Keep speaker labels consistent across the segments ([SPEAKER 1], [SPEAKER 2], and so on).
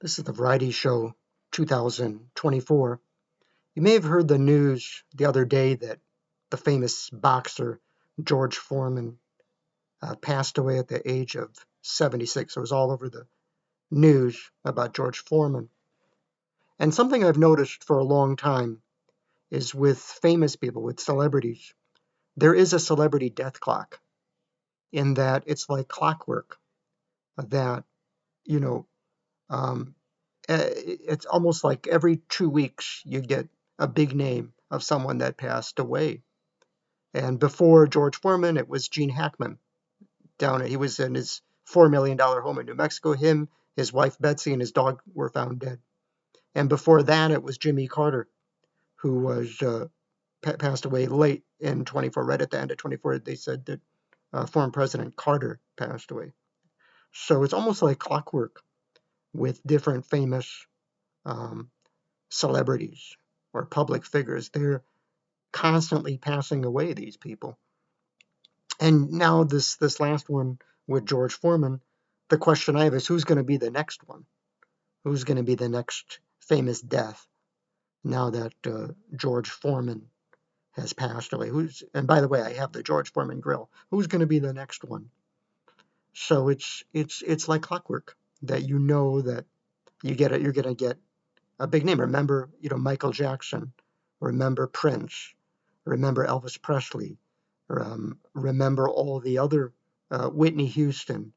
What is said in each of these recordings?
[SPEAKER 1] This is the Variety Show 2024. You may have heard the news the other day that the famous boxer George Foreman passed away at the age of 76. It was all over the news about George Foreman. And something I've noticed for a long time is with famous people, with celebrities, there is a celebrity death clock in that it's like clockwork that, you know, um, it's almost like every 2 weeks you get a big name of someone that passed away. And before George Foreman, it was Gene Hackman. He was in his $4 million home in New Mexico. Him, his wife Betsy, and his dog were found dead. And before that, it was Jimmy Carter, who was passed away late in 24. Right at the end of 24, they said that former President Carter passed away. So it's almost like clockwork with different famous um, celebrities or public figures. They're constantly passing away, these people. And now this last one with George Foreman, the question I have is who's going to be the next one? Who's going to be the next famous death now that George Foreman has passed away? And by the way, I have the George Foreman grill. Who's going to be the next one? So it's like clockwork that you know that you're going to get a big name. Remember, Michael Jackson. Remember Prince. Remember Elvis Presley. Remember all the other Whitney Houston.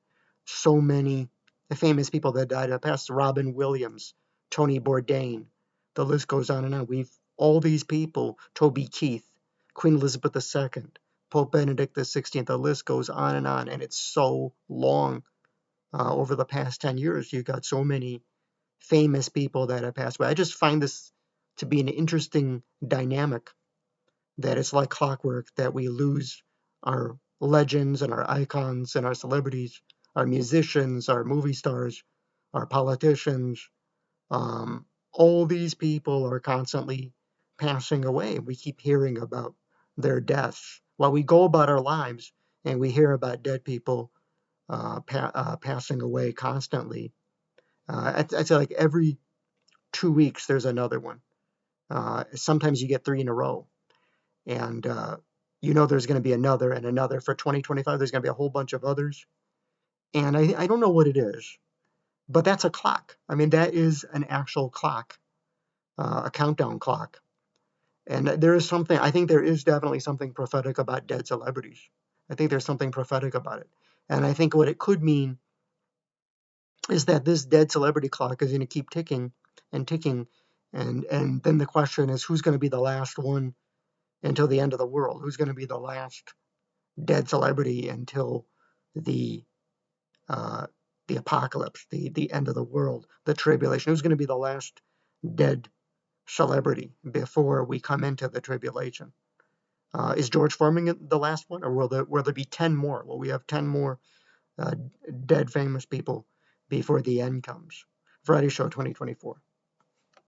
[SPEAKER 1] So many famous people that died in the past. Robin Williams, Tony Bourdain. The list goes on and on. All these people. Toby Keith, Queen Elizabeth II, Pope Benedict XVI. The list goes on, and it's so long. Over the past 10 years, you've got so many famous people that have passed away. I just find this to be an interesting dynamic, that it's like clockwork, that we lose our legends and our icons and our celebrities, our musicians, our movie stars, our politicians. All these people are constantly passing away. We keep hearing about their deaths while we go about our lives, and we hear about dead people passing away constantly. I'd say like every 2 weeks there's another one. Sometimes you get three in a row, and there's going to be another and another. For 2025, there's going to be a whole bunch of others, and I don't know what it is, but that's a clock. I mean, that is an actual clock, a countdown clock. And there is something, I think there is definitely something prophetic about dead celebrities. I think there's something prophetic about it. And I think what it could mean is that this dead celebrity clock is going to keep ticking and ticking. And then the question is, who's going to be the last one until the end of the world? Who's going to be the last dead celebrity until the uh, the apocalypse, the end of the world, the tribulation? Who's going to be the last dead celebrity before we come into the tribulation? Is George Foreman the last one, or will there be 10 more? Will we have 10 more uh, dead famous people before the end comes? Variety Show 2024.